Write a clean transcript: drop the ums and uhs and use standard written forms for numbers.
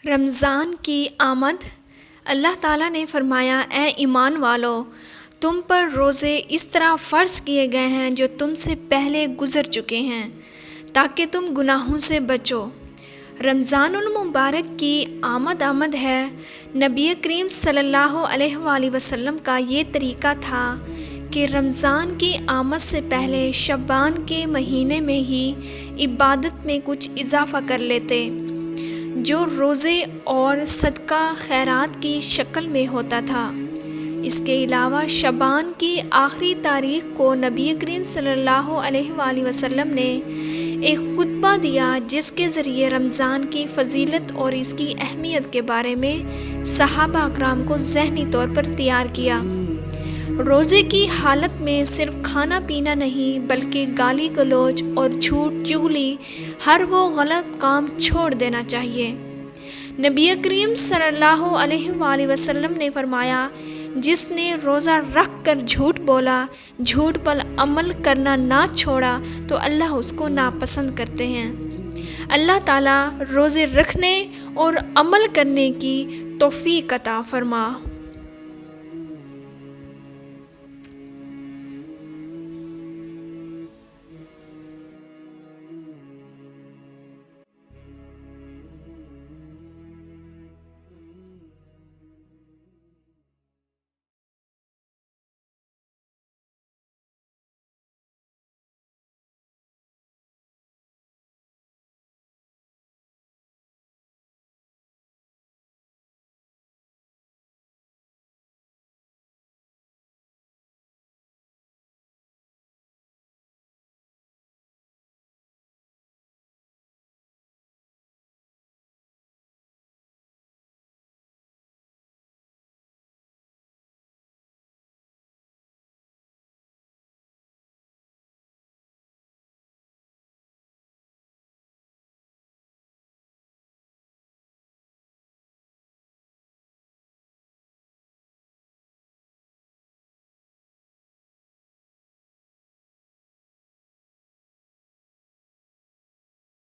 رمضان کی آمد۔ اللہ تعالیٰ نے فرمایا، اے ایمان والو، تم پر روزے اس طرح فرض کیے گئے ہیں جو تم سے پہلے گزر چکے ہیں تاکہ تم گناہوں سے بچو۔ رمضان المبارک کی آمد ہے۔ نبی کریم صلی اللہ علیہ وآلہ وسلم کا یہ طریقہ تھا کہ رمضان کی آمد سے پہلے شعبان کے مہینے میں ہی عبادت میں کچھ اضافہ کر لیتے، جو روزے اور صدقہ خیرات کی شکل میں ہوتا تھا۔ اس کے علاوہ شعبان کی آخری تاریخ کو نبی کریم صلی اللہ علیہ وآلہ وسلم نے ایک خطبہ دیا، جس کے ذریعے رمضان کی فضیلت اور اس کی اہمیت کے بارے میں صحابہ اکرام کو ذہنی طور پر تیار کیا۔ روزے کی حالت میں صرف کھانا پینا نہیں بلکہ گالی گلوچ اور جھوٹ چغلی، ہر وہ غلط کام چھوڑ دینا چاہیے۔ نبی کریم صلی اللہ علیہ وآلہ وسلم نے فرمایا، جس نے روزہ رکھ کر جھوٹ بولا، جھوٹ پر عمل کرنا نہ چھوڑا تو اللہ اس کو ناپسند کرتے ہیں۔ اللہ تعالیٰ روزے رکھنے اور عمل کرنے کی توفیق عطا فرما۔